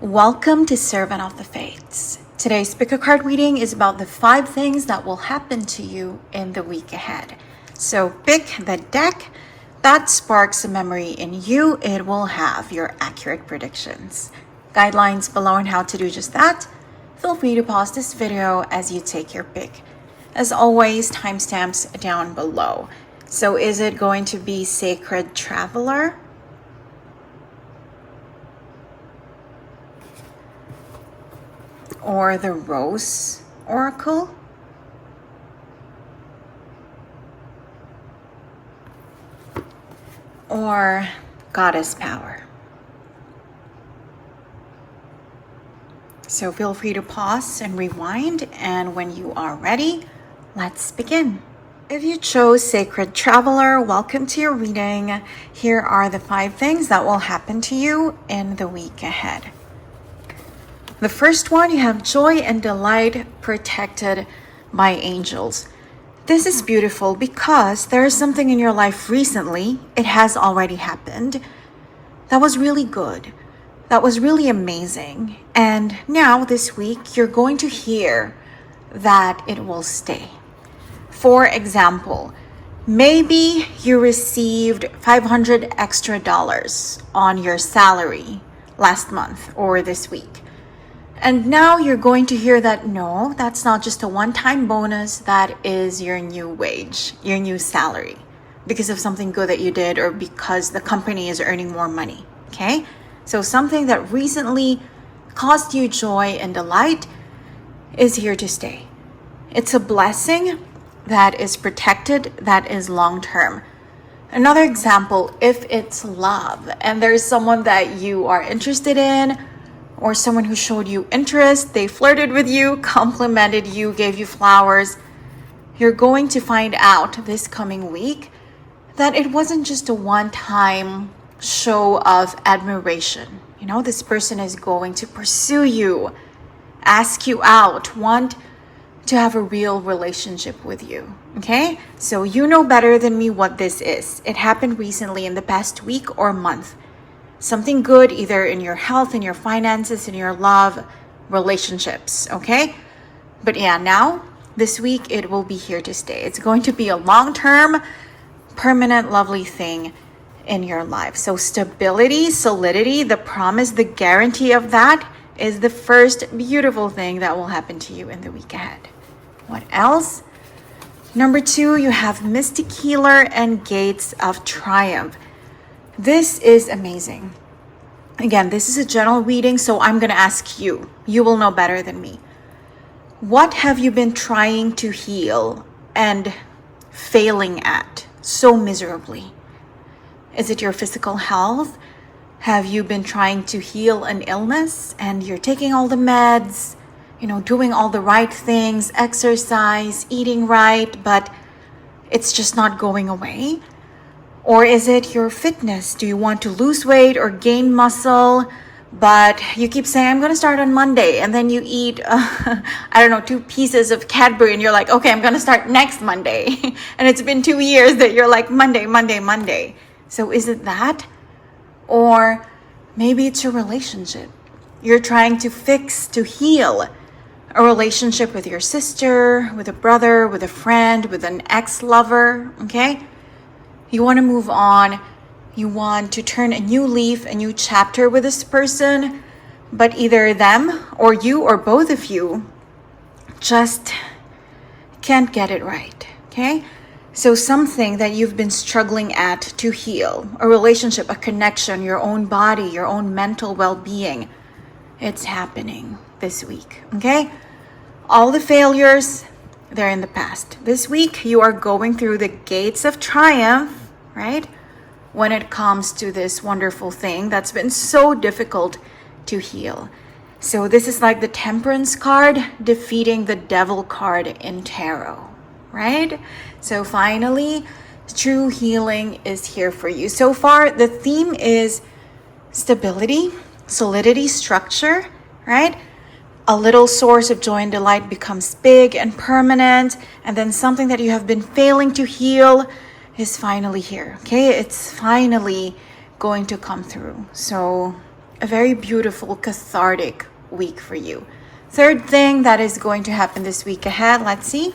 Welcome to Servant of the Fates. Today's pickacard reading is about the 5 things that will happen to you in the week ahead. So pick the deck that sparks a memory in you. It will have your accurate predictions. Guidelines below on how to do just that. Feel free to pause this video as you take your pick. As always, timestamps down below. So is it going to be Sacred Traveler? Or the Rose Oracle? Or Goddess Power? So feel free to pause and rewind, and when you are ready, let's begin. If you chose Sacred Traveler, welcome to your reading. Here are the 5 things that will happen to you in the week ahead. The first one, you have joy and delight protected by angels. This is beautiful because there is something in your life recently, it has already happened, that was really good, that was really amazing. And now this week, you're going to hear that it will stay. For example, maybe you received $500 extra on your salary last month or this week. And now you're going to hear that no, that's not just a one-time bonus, that is your new wage, your new salary, because of something good that you did or because the company is earning more money, okay? So something that recently caused you joy and delight is here to stay. It's a blessing that is protected, that is long-term. Another example, if it's love and there's someone that you are interested in, or someone who showed you interest, they flirted with you, complimented you, gave you flowers, you're going to find out this coming week that it wasn't just a one-time show of admiration. You know, this person is going to pursue you, ask you out, want to have a real relationship with you, okay? So you know better than me what this is. It happened recently in the past week or month. Something good either in your health, in your finances, in your love, relationships, okay? But yeah, now, this week, it will be here to stay. It's going to be a long-term, permanent, lovely thing in your life. So stability, solidity, the promise, the guarantee of that is the first beautiful thing that will happen to you in the week ahead. What else? Number 2, you have Mystic Healer and Gates of Triumph. This is amazing. Again, this is a general reading, so I'm going to ask you. You will know better than me. What have you been trying to heal and failing at so miserably? Is it your physical health? Have you been trying to heal an illness and you're taking all the meds, doing all the right things, exercise, eating right, but it's just not going away? Or is it your fitness? Do you want to lose weight or gain muscle, but you keep saying, I'm going to start on Monday, and then you eat, 2 pieces of Cadbury, and you're like, okay, I'm going to start next Monday. And it's been 2 years that you're like, Monday. So is it that? Or maybe it's your relationship. You're trying to fix, to heal a relationship with your sister, with a brother, with a friend, with an ex-lover, okay? You want to move on. You want to turn a new leaf, a new chapter with this person, but either them or you or both of you just can't get it right, okay? So something that you've been struggling at to heal, a relationship, a connection, your own body, your own mental well-being, it's happening this week, okay? All the failures, they're in the past. This week, you are going through the gates of triumph, right? When it comes to this wonderful thing that's been so difficult to heal. So this is like the Temperance card defeating the Devil card in tarot, right? So finally, true healing is here for you. So far, the theme is stability, solidity, structure, right? A little source of joy and delight becomes big and permanent, and then something that you have been failing to heal is finally here, okay? It's finally going to come through. So a very beautiful, cathartic week for you. Third thing that is going to happen this week ahead, let's see.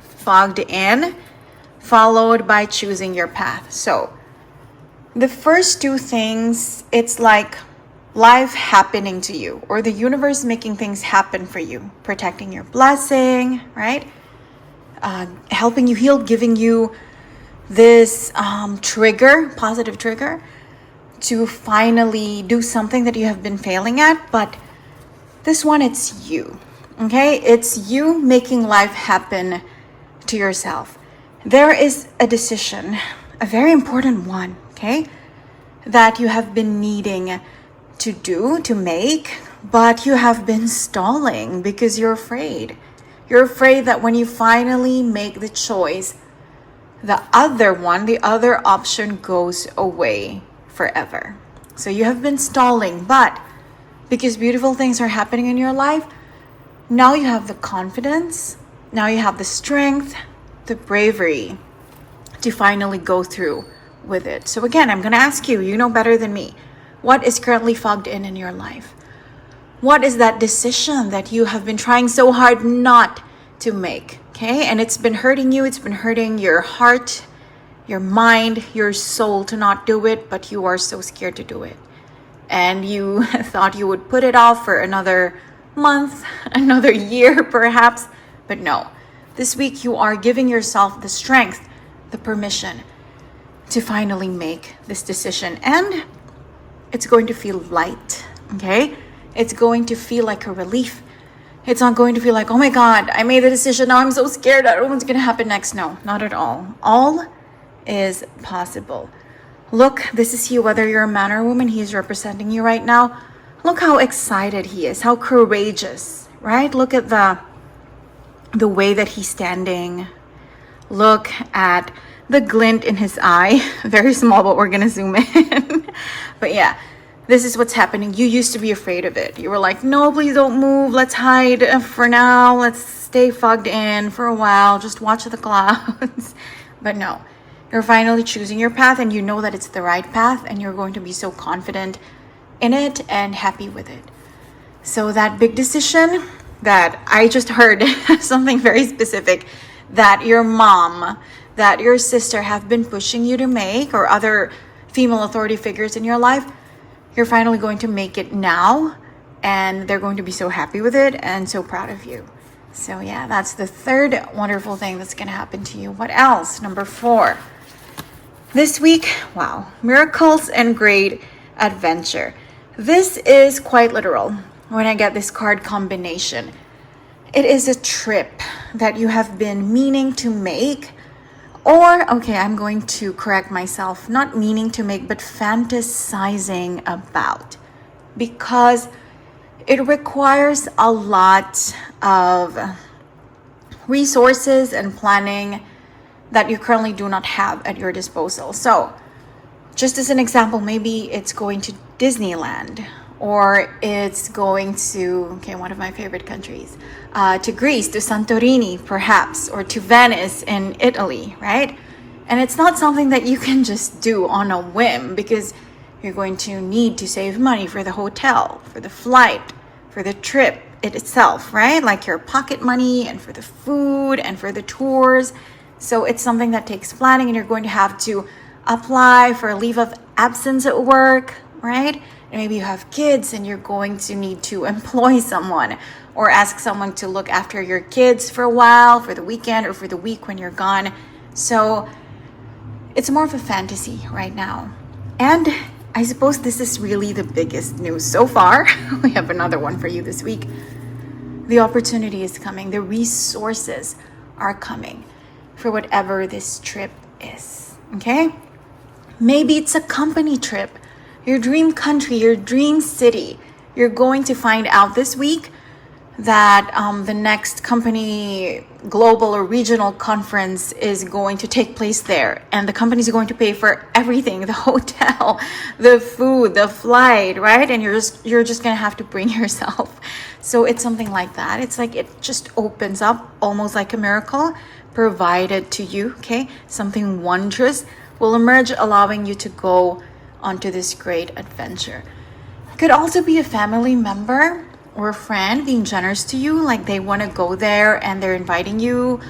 Fogged in, followed by choosing your path. So the first two things, it's like life happening to you, or the universe making things happen for you, protecting your blessing, right? Helping you heal, giving you this positive trigger to finally do something that you have been failing at. But this one, it's you, okay? It's you making life happen to yourself. There is a decision, a very important one, okay, that you have been needing to make, but you have been stalling because you're afraid. You're afraid that when you finally make the choice, the other option goes away forever. So you have been stalling, but because beautiful things are happening in your life, now you have the confidence, now you have the strength, the bravery to finally go through with it. So again, I'm going to ask you, you know better than me, what is currently fogged in your life? What is that decision that you have been trying so hard not to make? Okay, and it's been hurting you, it's been hurting your heart, your mind, your soul to not do it, but you are so scared to do it. And you thought you would put it off for another month, another year perhaps, but no. This week you are giving yourself the strength, the permission to finally make this decision. And it's going to feel light, okay? It's going to feel like a relief. It's not going to feel like, oh my God, I made the decision. Now I'm so scared. I don't know what's going to happen next. No, not at all. All is possible. Look, this is you, whether you're a man or a woman, he is representing you right now. Look how excited he is, how courageous, right? Look at the way that he's standing. Look at the glint in his eye. Very small, but we're going to zoom in. But yeah, this is what's happening. You used to be afraid of it. You were like, no, please don't move. Let's hide for now. Let's stay fogged in for a while. Just watch the clouds. But no, you're finally choosing your path, and you know that it's the right path, and you're going to be so confident in it and happy with it. So that big decision that I just heard, something very specific, that your mom, that your sister have been pushing you to make, or other female authority figures in your life, you're finally going to make it now, and they're going to be so happy with it and so proud of you. So yeah, that's the third wonderful thing that's going to happen to you. What else? Number 4. This week, wow, miracles and great adventure. This is quite literal when I get this card combination. It is a trip that you have been meaning to make, or, okay, I'm going to correct myself, not meaning to make, but fantasizing about, because it requires a lot of resources and planning that you currently do not have at your disposal. So, just as an example, maybe it's going to Disneyland, or it's going to, okay, one of my favorite countries, to Greece, to Santorini, perhaps, or to Venice in Italy, right? And it's not something that you can just do on a whim, because you're going to need to save money for the hotel, for the flight, for the trip itself, right? Like your pocket money, and for the food, and for the tours. So it's something that takes planning, and you're going to have to apply for a leave of absence at work, right? And maybe you have kids, and you're going to need to employ someone or ask someone to look after your kids for a while, for the weekend or for the week when you're gone. So it's more of a fantasy right now. And I suppose this is really the biggest news so far. We have another one for you this week. The opportunity is coming. The resources are coming for whatever this trip is, okay? Maybe it's a company trip, your dream country, your dream city. You're going to find out this week that the next company global or regional conference is going to take place there, and the company's going to pay for everything, the hotel, the food, the flight, right? And you're just gonna have to bring yourself. So it's something like that. It's like it just opens up almost like a miracle provided to you, okay? Something wondrous will emerge, allowing you to go onto this great adventure. Could also be a family member or a friend being generous to you, like they want to go there and they're inviting you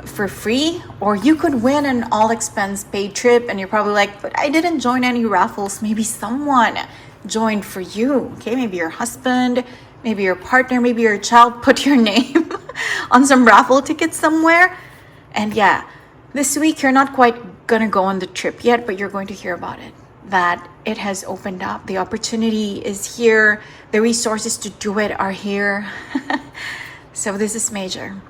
for free. Or you could win an all expense paid trip and you're probably like, but I didn't join any raffles. Maybe someone joined for you. Okay, maybe your husband, maybe your partner, maybe your child put your name on some raffle tickets somewhere. And yeah, this week you're not quite gonna go on the trip yet, but you're going to hear about it, that it has opened up. The opportunity is here. The resources to do it are here. So this is major.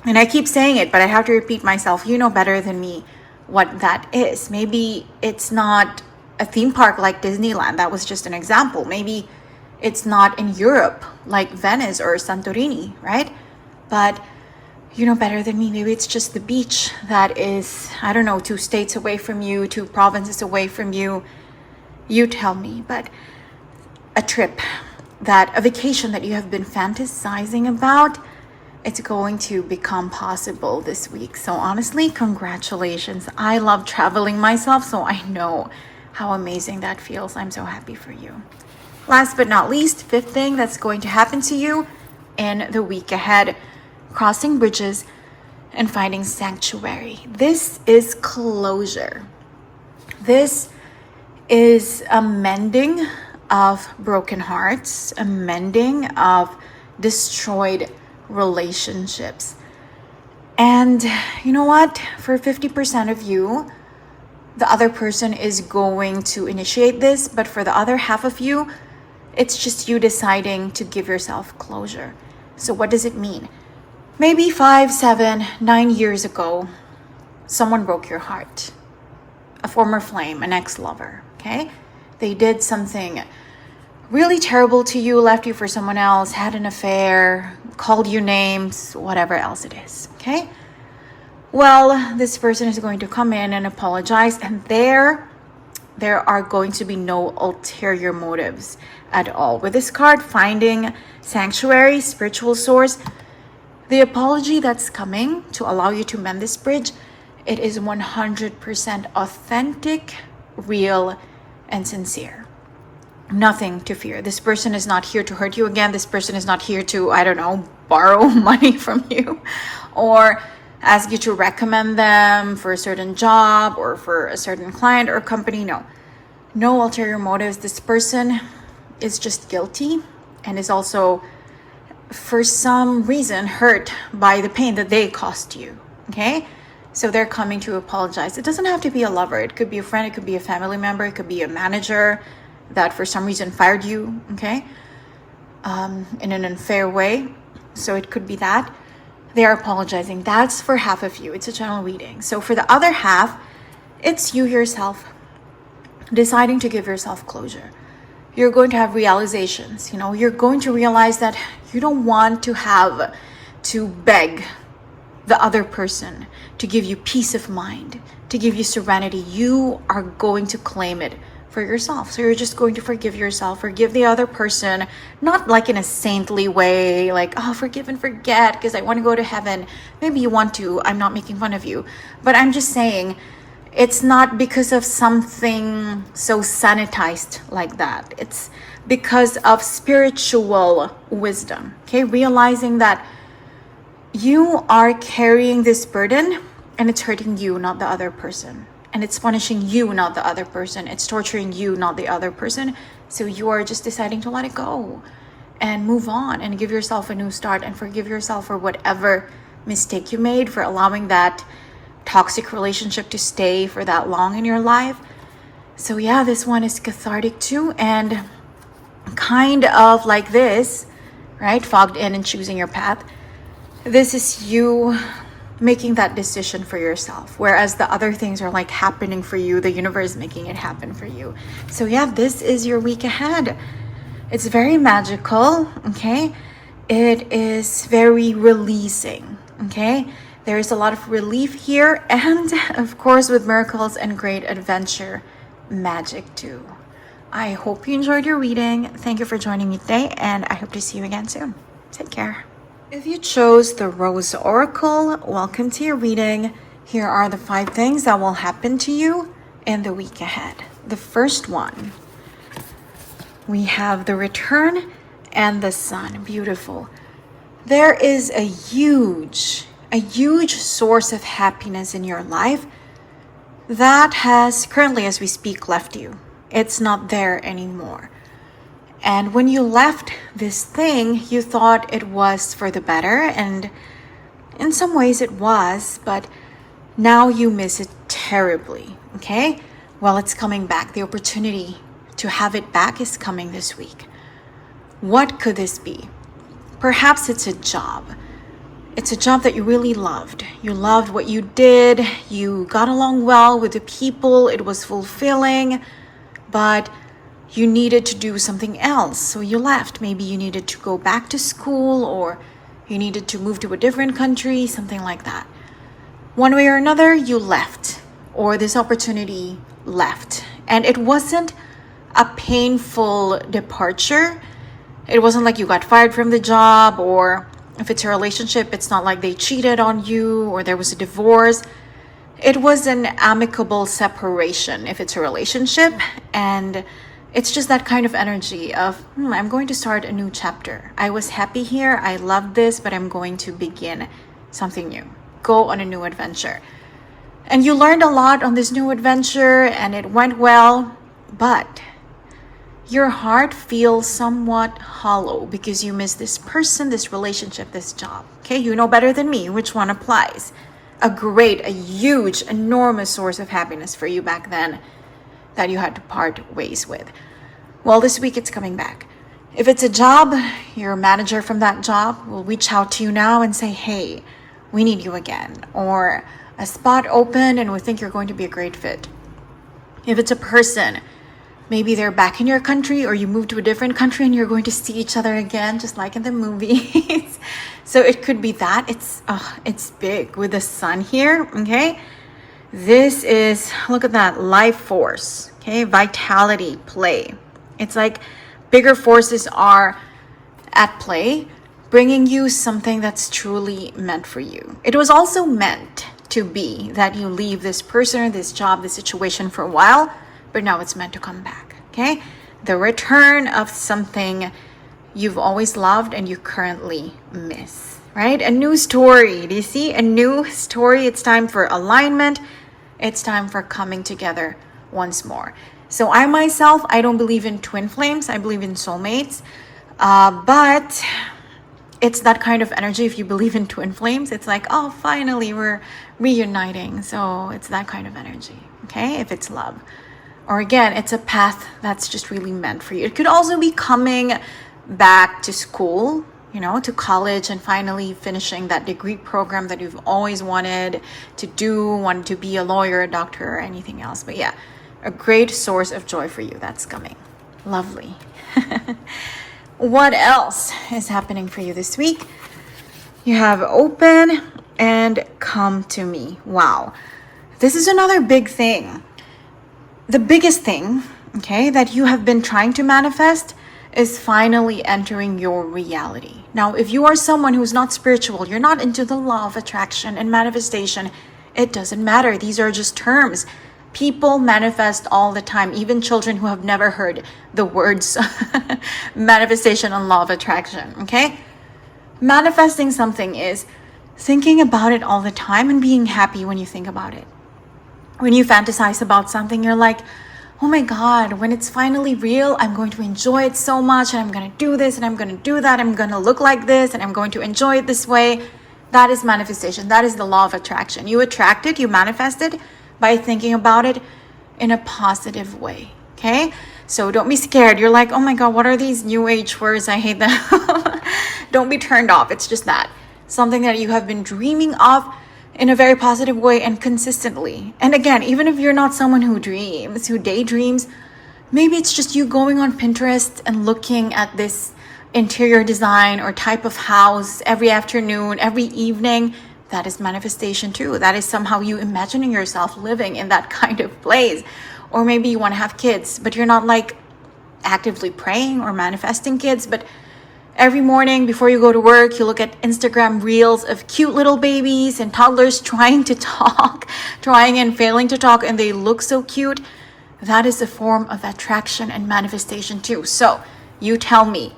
And I keep saying it, but I have to repeat myself. You know better than me what that is. Maybe it's not a theme park like Disneyland. That was just an example. Maybe it's not in Europe like Venice or Santorini, right? But you know better than me. Maybe it's just the beach that is, I don't know, 2 states away from you, 2 provinces away from you. You tell me. But a trip, a vacation that you have been fantasizing about, it's going to become possible this week. So honestly, congratulations. I love traveling myself, so I know how amazing that feels. I'm so happy for you. Last but not least, 5th thing that's going to happen to you in the week ahead: crossing bridges and finding sanctuary. This is closure. This is a mending of broken hearts, a mending of destroyed relationships. And you know what? For 50% of you, the other person is going to initiate this, but for the other half of you, it's just you deciding to give yourself closure. So what does it mean? Maybe 5, 7, 9 years ago, someone broke your heart. A former flame, an ex-lover, okay? They did something really terrible to you, left you for someone else, had an affair, called you names, whatever else it is, okay? Well, this person is going to come in and apologize, and there are going to be no ulterior motives at all. With this card, finding sanctuary, spiritual source, the apology that's coming to allow you to mend this bridge, it is 100% authentic, real, and sincere. Nothing to fear. This person is not here to hurt you again. This person is not here to, I don't know, borrow money from you or ask you to recommend them for a certain job or for a certain client or company. No ulterior motives. This person is just guilty and is also, for some reason, hurt by the pain that they caused you, okay? So they're coming to apologize. It doesn't have to be a lover. It could be a friend. It could be a family member. It could be a manager that for some reason fired you, okay? In an unfair way. So it could be that. They are apologizing. That's for half of you. It's a general reading. So for the other half, it's you yourself deciding to give yourself closure. You're going to have realizations. You're going to realize that you don't want to have to beg the other person to give you peace of mind, to give you serenity. You are going to claim it for yourself. So you're just going to forgive yourself, forgive the other person, not like in a saintly way, like, oh, forgive and forget because I want to go to heaven. Maybe you want to. I'm not making fun of you. But I'm just saying, it's not because of something so sanitized like that. It's because of spiritual wisdom, okay? Realizing that you are carrying this burden and it's hurting you, not the other person. And it's punishing you, not the other person. It's torturing you, not the other person. So you are just deciding to let it go and move on and give yourself a new start and forgive yourself for whatever mistake you made, for allowing that toxic relationship to stay for that long in your life. So yeah, this one is cathartic too, and kind of like this, right? Fogged in and choosing your path. This is you making that decision for yourself, whereas the other things are like happening for you. The universe making it happen for you. So yeah, this is your week ahead. It's very magical, okay? It is very releasing, okay? There is a lot of relief here, and of course with miracles and great adventure, magic too. I hope you enjoyed your reading. Thank you for joining me today, and I hope to see you again soon. Take care. If you chose the Rose Oracle, welcome to your reading. Here are the 5 things that will happen to you in the week ahead. The first one, We have the return and the sun. Beautiful. There is a huge source of happiness in your life that has currently, as we speak, left you. It's not there anymore. And when you left this thing, you thought it was for the better, and in some ways it was, but now you miss it terribly, okay? Well, it's coming back. The opportunity to have it back is coming this week. What could this be? Perhaps it's a job. It's a job that you really loved. You loved what you did. You got along well with the people. It was fulfilling, but you needed to do something else, so you left. Maybe you needed to go back to school, or you needed to move to a different country, something like that. One way or another, you left, or this opportunity left. And it wasn't a painful departure. It wasn't like you got fired from the job, or if it's a relationship, it's not like they cheated on you or there was a divorce. It was an amicable separation if it's a relationship, and it's just that kind of energy of, I'm going to start a new chapter. I was happy here, I loved this, but I'm going to begin something new. Go on a new adventure. And you learned a lot on this new adventure, and it went well, but your heart feels somewhat hollow because you miss this person, this relationship, this job. Okay, you know better than me which one applies. A huge, enormous source of happiness for you back then that you had to part ways with. Well, this week it's coming back. If it's a job, your manager from that job will reach out to you now and say, hey, we need you again. Or a spot open and we think you're going to be a great fit. If it's a person, maybe they're back in your country, or you move to a different country and you're going to see each other again, just like in the movies. So it could be that. It's big with the sun here, okay? This is, look at that, life force, okay? Vitality, play. It's like bigger forces are at play, bringing you something that's truly meant for you. It was also meant to be that you leave this person, this job, this situation for a while, but now it's meant to come back, okay? The return of something you've always loved and you currently miss, right? A new story. Do you see? A new story. It's time for alignment. It's time for coming together once more. So I myself, I don't believe in twin flames. I believe in soulmates. But it's that kind of energy. If you believe in twin flames, it's like, oh, finally we're reuniting. So it's that kind of energy, okay? If it's love. Or again, it's a path that's just really meant for you. It could also be coming back to school, to college, and finally finishing that degree program that you've always wanted to do, wanted to be a lawyer, a doctor, or anything else. But yeah, a great source of joy for you that's coming. Lovely. What else is happening for you this week? You have open and come to me. Wow. This is another big thing. The biggest thing, okay, that you have been trying to manifest is finally entering your reality. Now, if you are someone who's not spiritual, you're not into the law of attraction and manifestation, it doesn't matter. These are just terms. People manifest all the time, even children who have never heard the words manifestation and law of attraction, okay? Manifesting something is thinking about it all the time and being happy when you think about it. When you fantasize about something, you're like, oh my God, when it's finally real, I'm going to enjoy it so much, and I'm going to do this, and I'm going to do that, I'm going to look like this, and I'm going to enjoy it this way. That is manifestation. That is the law of attraction. You attract it, you manifest it by thinking about it in a positive way, okay? So don't be scared. You're like, oh my God, what are these new age words? I hate them. Don't be turned off. It's just that. Something that you have been dreaming of in a very positive way and consistently. And again, even if you're not someone who dreams, who daydreams, maybe it's just you going on Pinterest and looking at this interior design or type of house every afternoon, every evening. That is manifestation too. That is somehow you imagining yourself living in that kind of place. Or maybe you want to have kids, but you're not like actively praying or manifesting kids, but every morning before you go to work, you look at Instagram reels of cute little babies and toddlers trying to talk, trying and failing to talk, and they look so cute. that is a form of attraction and manifestation too. So you tell me,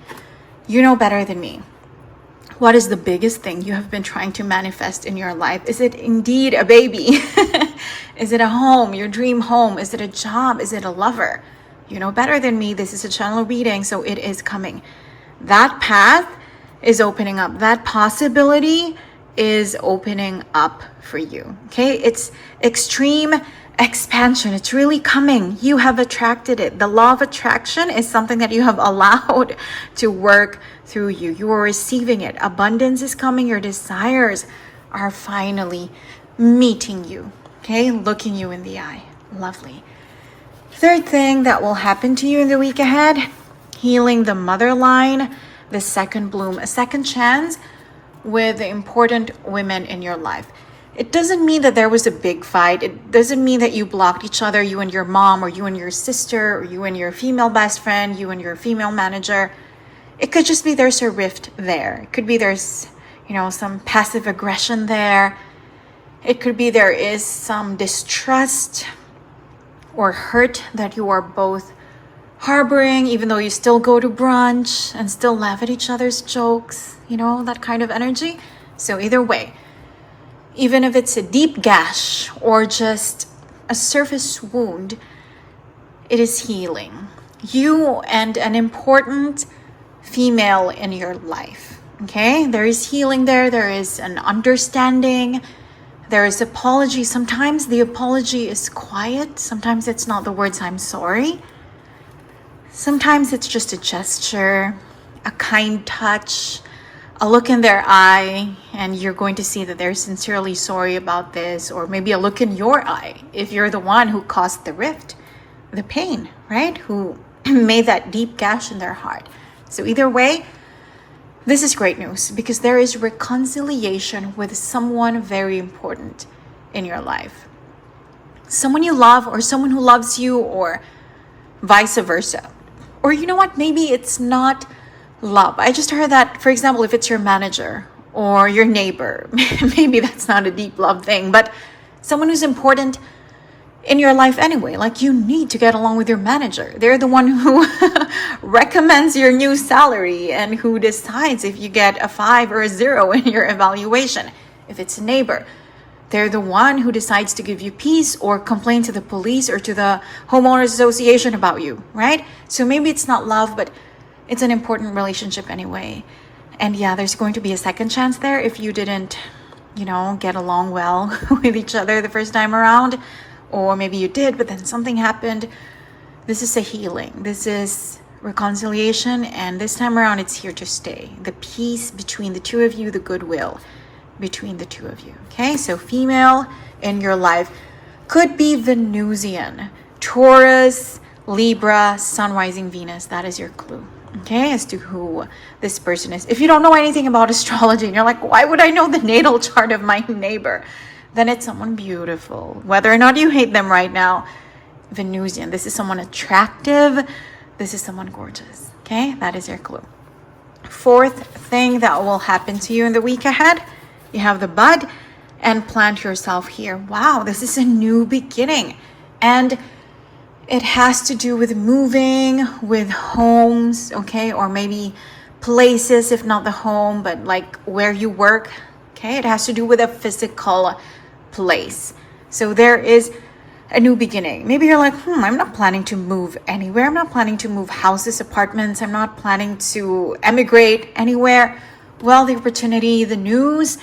you know better than me. What is the biggest thing you have been trying to manifest in your life? Is it indeed a baby? Is it a home, your dream home? Is it a job? Is it a lover? You know better than me. This is a channel reading, so it is coming. That path is opening up. That possibility is opening up for you. Okay, it's extreme expansion. It's really coming. You have attracted it. The law of attraction is something that you have allowed to work through you. You are receiving it. Abundance is coming. Your desires are finally meeting you. Okay, looking you in the eye. Lovely. Third thing that will happen to you in the week ahead, healing the mother line, the second bloom, a second chance with the important women in your life. It doesn't mean that there was a big fight. It doesn't mean that you blocked each other, you and your mom, or you and your sister, or you and your female best friend, you and your female manager. It could just be there's a rift there. It could be there's, some passive aggression there. It could be there is some distrust or hurt that you are both harboring, even though you still go to brunch and still laugh at each other's jokes, that kind of energy. So either way, even if it's a deep gash or just a surface wound, it is healing. You and an important female in your life, okay? There is healing there. There is an understanding. There is apology. Sometimes the apology is quiet. Sometimes it's not the words, I'm sorry. Sometimes it's just a gesture, a kind touch, a look in their eye, and you're going to see that they're sincerely sorry about this, or maybe a look in your eye if you're the one who caused the rift, the pain, right? Who made that deep gash in their heart. So either way, this is great news because there is reconciliation with someone very important in your life. Someone you love or someone who loves you, or vice versa. Or you know what? Maybe it's not love. I just heard that, for example, if it's your manager or your neighbor, maybe that's not a deep love thing, but someone who's important in your life anyway. Like, you need to get along with your manager. They're the one who recommends your new salary and who decides if you get a 5 or a 0 in your evaluation. If it's a neighbor, they're the one who decides to give you peace or complain to the police or to the homeowners association about you, right? So maybe it's not love, but it's an important relationship anyway. And yeah, there's going to be a second chance there if you didn't, get along well with each other the first time around. Or maybe you did, but then something happened. This is a healing. This is reconciliation. And this time around, it's here to stay. The peace between the two of you, the goodwill between the two of you. Okay, so female in your life could be Venusian, Taurus, Libra, Sun, Rising, Venus. That is your clue. Okay, as to who this person is. If you don't know anything about astrology and you're like, why would I know the natal chart of my neighbor? Then it's someone beautiful. Whether or not you hate them right now, Venusian. This is someone attractive. This is someone gorgeous. Okay, that is your clue. Fourth thing that will happen to you in the week ahead, you have the bud and plant yourself here. Wow, this is a new beginning. And it has to do with moving, with homes, okay? Or maybe places, if not the home, but like where you work, okay? It has to do with a physical place. So there is a new beginning. Maybe you're like, I'm not planning to move anywhere. I'm not planning to move houses, apartments. I'm not planning to emigrate anywhere. Well, the opportunity, the news,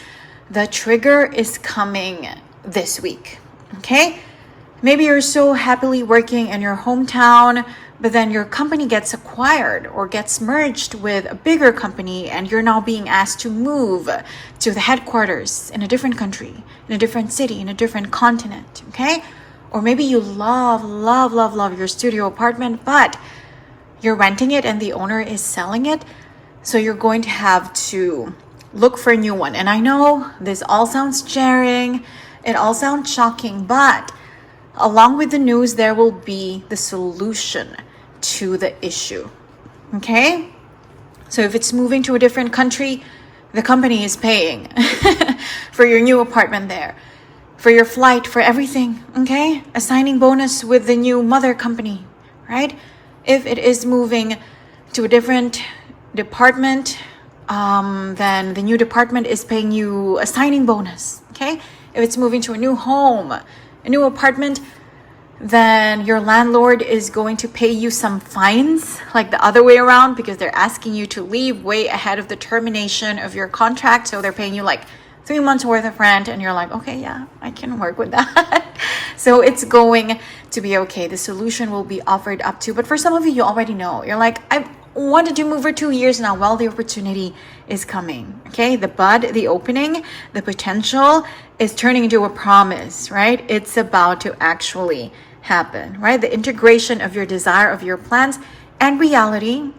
the trigger is coming this week, okay? Maybe you're so happily working in your hometown, but then your company gets acquired or gets merged with a bigger company and you're now being asked to move to the headquarters in a different country, in a different city, in a different continent, okay? Or maybe you love your studio apartment, but you're renting it and the owner is selling it. So you're going to have to look for a new one. And I know this all sounds jarring, it all sounds shocking, but along with the news, there will be the solution to the issue, okay? So if it's moving to a different country, the company is paying for your new apartment there. for your flight, for everything, okay? A signing bonus with the new mother company, right? If it is moving to a different department, then the new department is paying you a signing bonus, okay? If it's moving to a new home, a new apartment, then your landlord is going to pay you some fines, like the other way around, because they're asking you to leave way ahead of the termination of your contract. So they're paying you like 3 months worth of rent, and you're like, okay, yeah, I can work with that. So it's going to be okay. The solution will be offered up to, but for some of you, you already know. You're like, I've wanted to move for 2 years now. Well, the opportunity is coming, okay? The bud, the opening, the potential is turning into a promise, right? It's about to actually happen, right? The integration of your desire, of your plans and reality,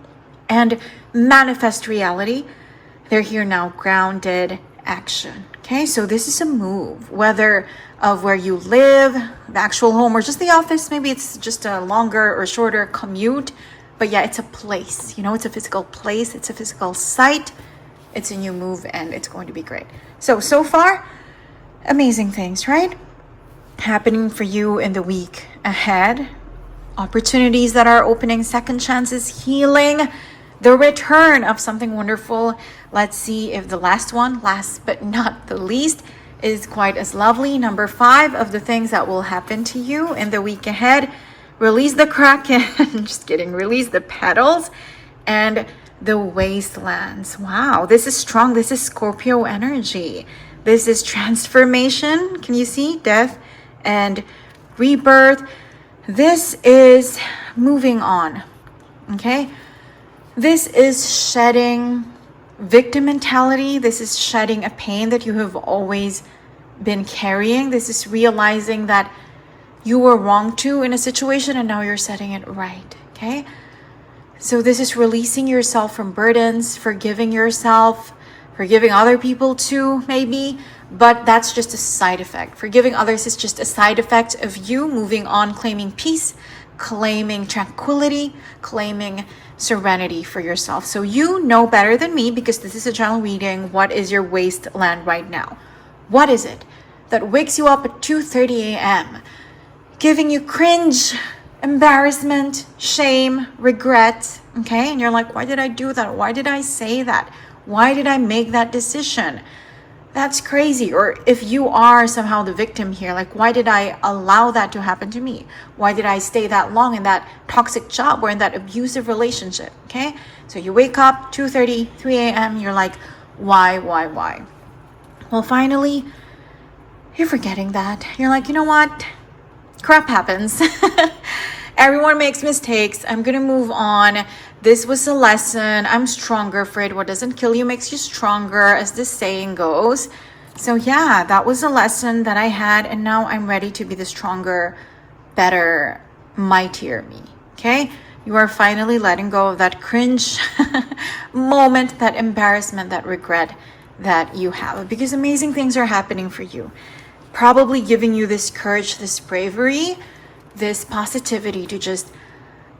and manifest reality. They're here now, grounded action. Okay, so this is a move, whether of where you live, the actual home, or just the office. Maybe it's just a longer or shorter commute, but yeah, it's a place, you know, it's a physical place, it's a physical site, it's a new move, and it's going to be great. So far, amazing things, right? Happening for you in the week ahead. Opportunities that are opening, second chances, healing, the return of something wonderful. Let's see if the last one, last but not the least, is quite as lovely. Number 5 of the things that will happen to you in the week ahead. Release the kraken. Just kidding. Release the petals and the wastelands. Wow, this is strong. This is Scorpio energy. This is transformation. Can you see? Death and rebirth. This is moving on. Okay? This is shedding victim mentality. This is shedding a pain that you have always been carrying. This is realizing that you were wrong to in a situation and now you're setting it right. Okay? So this is releasing yourself from burdens, forgiving yourself, forgiving other people too, maybe, but that's just a side effect. Forgiving others is just a side effect of you moving on, claiming peace, claiming tranquility, claiming serenity for yourself. So you know better than me, because this is a general reading, what is your wasteland right now? What is it that wakes you up at 2:30 a.m., giving you cringe, embarrassment, shame, regret, okay? And you're like, why did I do that? Why did I say that? Why did I make that decision? That's crazy. Or if you are somehow the victim here, like, why did I allow that to happen to me? Why did I stay that long in that toxic job or in that abusive relationship? Okay? So you wake up 2:30, 3 a.m., you're like, why? Well, finally, you're forgetting that. You're like, you know what? Crap happens. Everyone makes mistakes. I'm gonna move on. This was a lesson. I'm stronger for it. What doesn't kill you makes you stronger, as the saying goes. So yeah, that was a lesson that I had, and now I'm ready to be the stronger, better, mightier me. Okay? You are finally letting go of that cringe moment, that embarrassment, that regret that you have, because amazing things are happening for you. Probably giving you this courage, this bravery, this positivity to just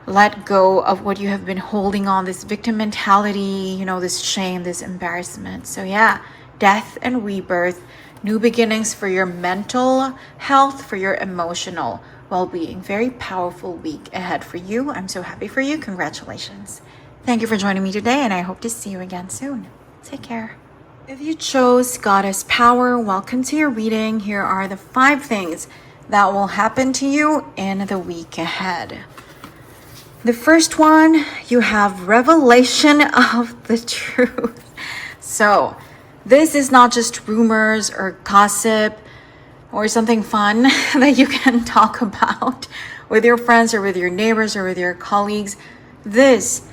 let go of what you have been holding on, this victim mentality, you know, this shame, this embarrassment. So yeah, death and rebirth, new beginnings for your mental health, for your emotional well-being. Very powerful week ahead for you. I'm so happy for you. Congratulations. Thank you for joining me today, and I hope to see you again soon. Take care. If you chose Goddess Power, welcome to your reading. Here are the 5 things that will happen to you in the week ahead. The first one, you have revelation of the truth. So this is not just rumors or gossip or something fun that you can talk about with your friends or with your neighbors or with your colleagues. This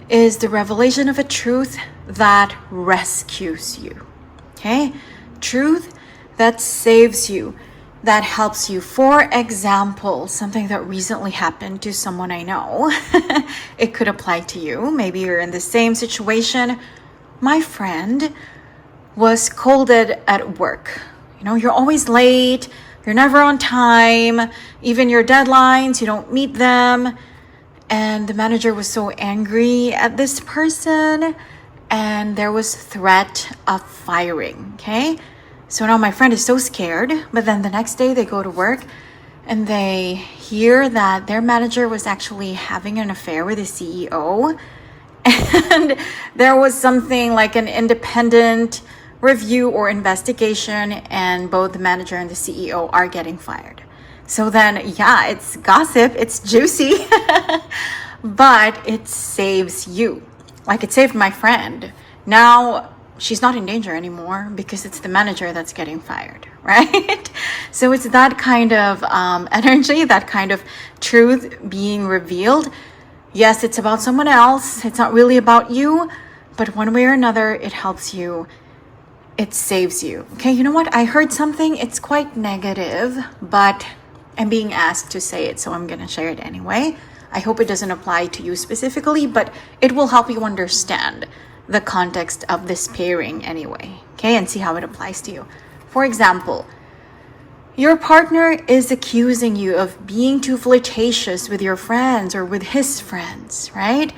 is the revelation of a truth that rescues you. Okay? Truth that saves you, that helps you. For example, something that recently happened to someone I know. It could apply to you. Maybe you're in the same situation. My friend was scolded at work. You know, you're always late, you're never on time, even your deadlines, you don't meet them. And the manager was so angry at this person, and there was threat of firing, okay? So now my friend is so scared, but then the next day they go to work and they hear that their manager was actually having an affair with the CEO. And there was something like an independent review or investigation, and both the manager and the CEO are getting fired. So then, yeah, it's gossip, it's juicy, but it saves you. Like it saved my friend. Now she's not in danger anymore because it's the manager that's getting fired, right? So it's that kind of energy, that kind of truth being revealed. Yes, it's about someone else. It's not really about you, but one way or another, it helps you. It saves you. Okay, you know what? I heard something. It's quite negative, but I'm being asked to say it, so I'm going to share it anyway. I hope it doesn't apply to you specifically, but it will help you understand the context of this pairing anyway, okay, and see how it applies to you. For example, your partner is accusing you of being too flirtatious with your friends or with his friends, right?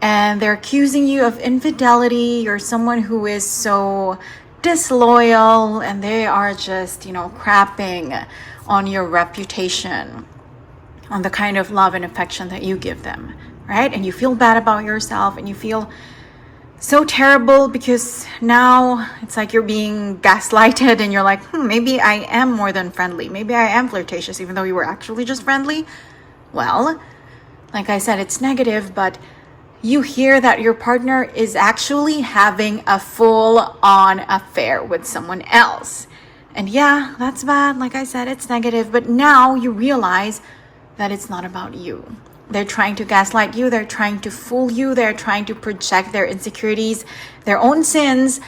And they're accusing you of infidelity. You're someone who is so disloyal, and they are just, crapping on your reputation, on the kind of love and affection that you give them, right? And you feel bad about yourself, and you feel so terrible because now it's like you're being gaslighted, and you're like, maybe I am more than friendly. Maybe I am flirtatious, even though you were actually just friendly. Well, like I said, it's negative, but you hear that your partner is actually having a full-on affair with someone else. And yeah, that's bad. Like I said, it's negative, but now you realize that it's not about you. They're trying to gaslight you. They're trying to fool you. They're trying to project their insecurities, their own sins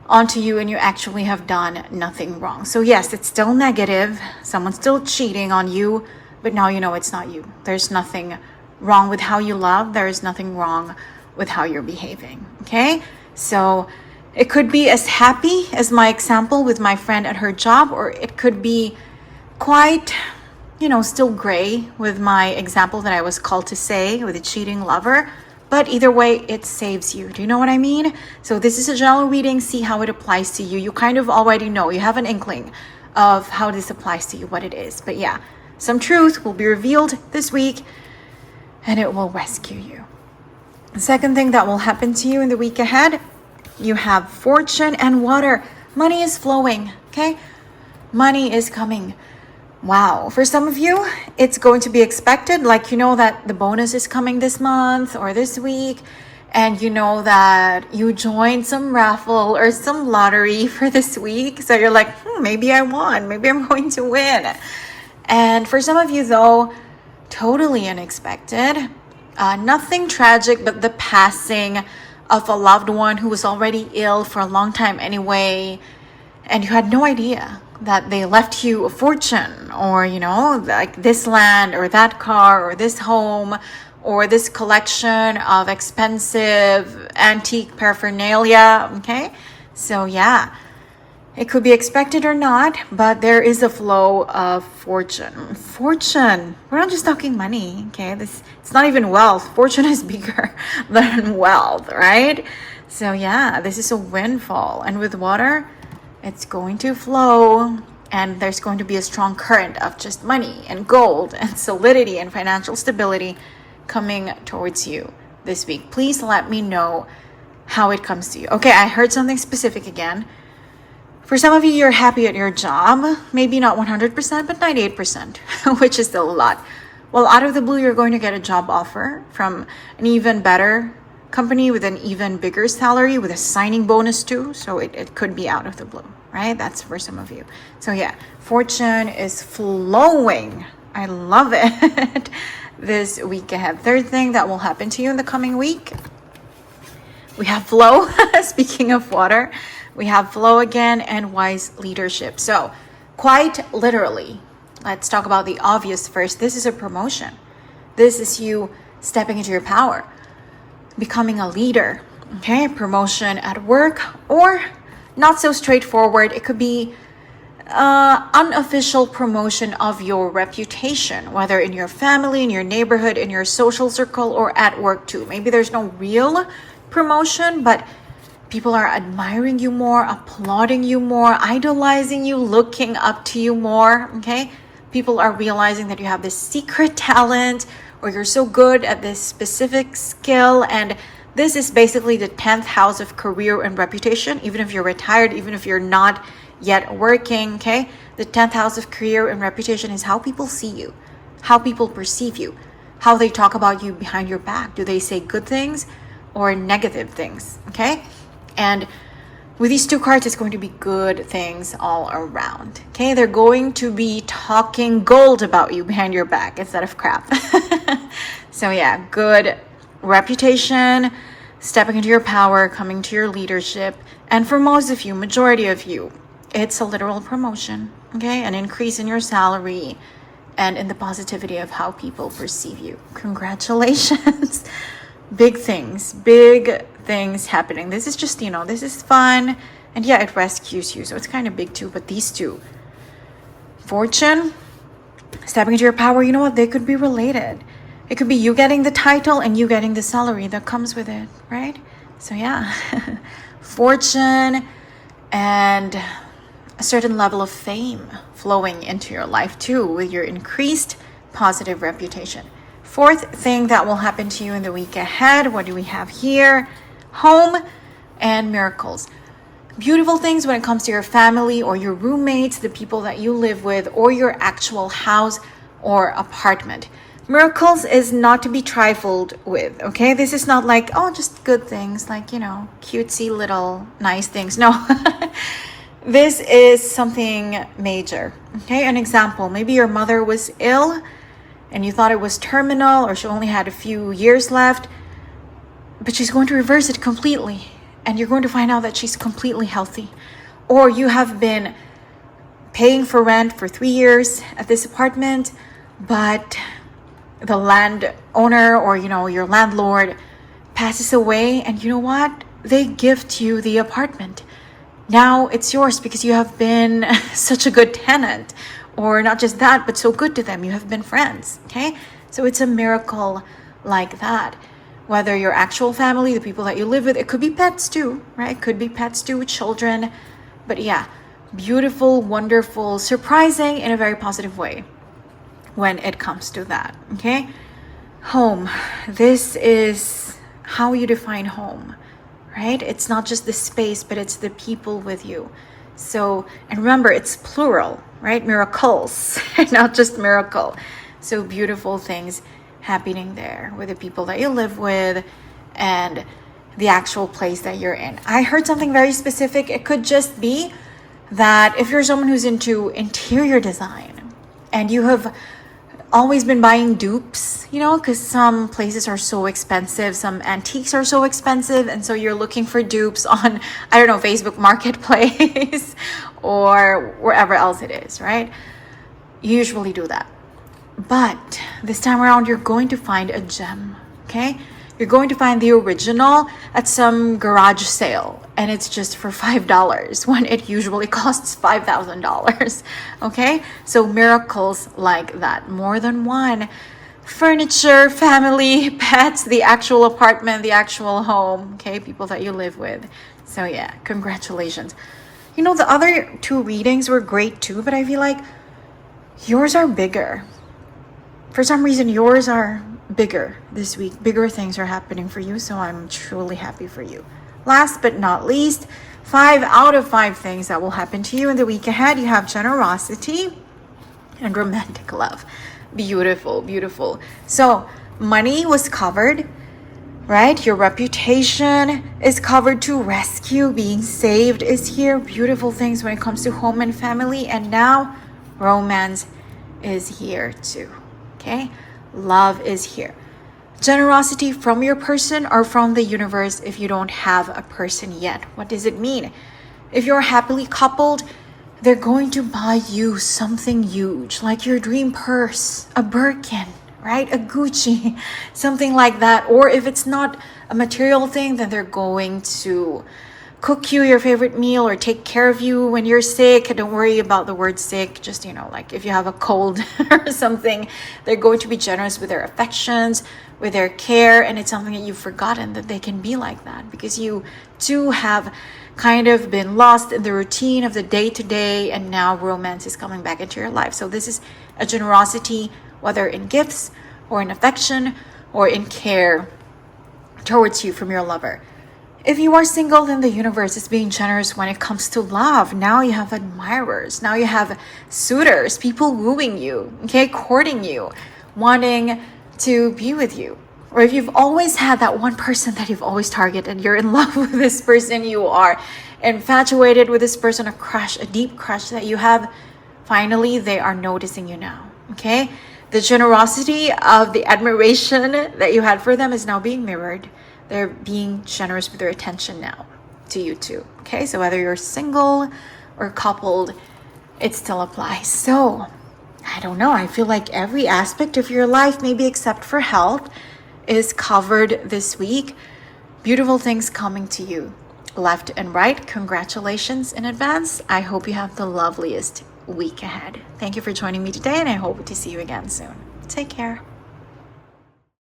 onto you, and you actually have done nothing wrong. So yes, it's still negative. Someone's still cheating on you, but now you know it's not you. There's nothing wrong with how you love. There is nothing wrong with how you're behaving, okay? So it could be as happy as my example with my friend at her job, or it could be quite still gray with my example that I was called to say with a cheating lover. But either way, it saves you. Do you know what I mean? So this is a general reading. See how it applies to you. You kind of already know. You have an inkling of how this applies to you, what it is. But yeah, some truth will be revealed this week, and it will rescue you. The second thing that will happen to you in the week ahead, you have fortune and water. Money is flowing, okay? Money is coming. Wow. For some of you, it's going to be expected. Like, that the bonus is coming this month or this week, and that you joined some raffle or some lottery for this week. So you're like, maybe I won. Maybe I'm going to win. And for some of you, though, totally unexpected. Nothing tragic, but the passing of a loved one who was already ill for a long time anyway, and you had no idea that they left you a fortune, or like this land or that car or this home or this collection of expensive antique paraphernalia. Okay, so yeah, it could be expected or not, but there is a flow of fortune. We're not just talking money, okay? It's not even wealth. Fortune is bigger than wealth, right? So yeah, this is a windfall. And with water, it's going to flow, and there's going to be a strong current of just money and gold and solidity and financial stability coming towards you this week. Please let me know how it comes to you. Okay, I heard something specific again. For some of you, you're happy at your job, maybe not 100%, but 98%, which is still a lot. Well, out of the blue, you're going to get a job offer from an even better company with an even bigger salary, with a signing bonus too. So it could be out of the blue, right? That's for some of you. So yeah, fortune is flowing. I love it this week ahead. Third thing that will happen to you in the coming week, we have flow. Speaking of water, we have flow again and wise leadership. So quite literally, let's talk about the obvious first. This is a promotion. This is you stepping into your power, becoming a leader, okay? Promotion at work, or not so straightforward. It could be unofficial promotion of your reputation, whether in your family, in your neighborhood, in your social circle, or at work too. Maybe there's no real promotion, but People are admiring you more, applauding you more, idolizing you, looking up to you more, okay? People are realizing that you have this secret talent or you're so good at this specific skill. And this is basically the 10th house of career and reputation. Even if you're retired, even if you're not yet working, okay? The 10th house of career and reputation is how people see you, how people perceive you, how they talk about you behind your back. Do they say good things or negative things, okay? And with these two cards, it's going to be good things all around, okay? They're going to be talking gold about you behind your back instead of crap. So yeah, good reputation, stepping into your power, coming to your leadership. And for most of you, majority of you, it's a literal promotion, okay? An increase in your salary and in the positivity of how people perceive you. Congratulations. Big things happening. This is just, this is fun. And yeah, it rescues you. So it's kind of big too. But these two, fortune, stepping into your power, you know what? They could be related. It could be you getting the title and you getting the salary that comes with it, right? So yeah, fortune and a certain level of fame flowing into your life too with your increased positive reputation. Fourth thing that will happen to you in the week ahead, what do we have here? Home and miracles. Beautiful things when it comes to your family or your roommates, the people that you live with, or your actual house or apartment. Miracles is not to be trifled with, okay? This is not like, oh, just good things, like, cutesy little nice things. No, this is something major, okay? An example, maybe your mother was ill and you thought it was terminal or she only had a few years left, but she's going to reverse it completely. And you're going to find out that she's completely healthy. Or you have been paying for rent for 3 years at this apartment, but the landowner or, your landlord passes away, and you know what? They gift you the apartment. Now it's yours because you have been such a good tenant. Or not just that, but so good to them. You have been friends, okay? So it's a miracle like that. Whether your actual family, the people that you live with, it could be pets too, right? It could be pets too, children. But yeah, beautiful, wonderful, surprising in a very positive way when it comes to that, okay? Home. This is how you define home, right? It's not just the space, but it's the people with you. So, and remember, it's plural, right? Miracles, not just miracle. So beautiful things happening there with the people that you live with and the actual place that you're in. I heard something very specific. It could just be that if you're someone who's into interior design and you have always been buying dupes, because some places are so expensive, some antiques are so expensive, and so you're looking for dupes on, Facebook Marketplace or wherever else it is, right? You usually do that. But this time around, you're going to find a gem, okay? You're going to find the original at some garage sale, and it's just for $5 when it usually costs $5,000, okay? So miracles like that, more than one. Furniture, family, pets, the actual apartment, the actual home, okay? People that you live with. So yeah, congratulations. The other two readings were great too, but I feel like yours are bigger. For some reason, yours are bigger this week. Bigger things are happening for you, so I'm truly happy for you. Last but not least, 5 out of 5 things that will happen to you in the week ahead. You have generosity and romantic love. Beautiful, beautiful. So money was covered, right? Your reputation is covered too. Rescue, being saved is here. Beautiful things when it comes to home and family. And now romance is here too. Okay, love is here. Generosity from your person or from the universe if you don't have a person yet. What does it mean? If you're happily coupled, they're going to buy you something huge, like your dream purse, a Birkin, right? A Gucci, something like that. Or if it's not a material thing, then they're going to cook you your favorite meal or take care of you when you're sick. Don't worry about the word sick. Just, like if you have a cold or something, they're going to be generous with their affections, with their care. And it's something that you've forgotten, that they can be like that, because you too have kind of been lost in the routine of the day-to-day, and now romance is coming back into your life. So this is a generosity, whether in gifts or in affection or in care towards you from your lover. If you are single, then the universe is being generous when it comes to love. Now you have admirers. Now you have suitors, people wooing you, okay, courting you, wanting to be with you. Or if you've always had that one person that you've always targeted, you're in love with this person, you are infatuated with this person, a crush, a deep crush that you have, finally they are noticing you now, okay? The generosity of the admiration that you had for them is now being mirrored. They're being generous with their attention now to you too, okay? So whether you're single or coupled, it still applies. So, I don't know, I feel like every aspect of your life, maybe except for health, is covered this week. Beautiful things coming to you left and right. Congratulations in advance. I hope you have the loveliest week ahead. Thank you for joining me today, and I hope to see you again soon. Take care.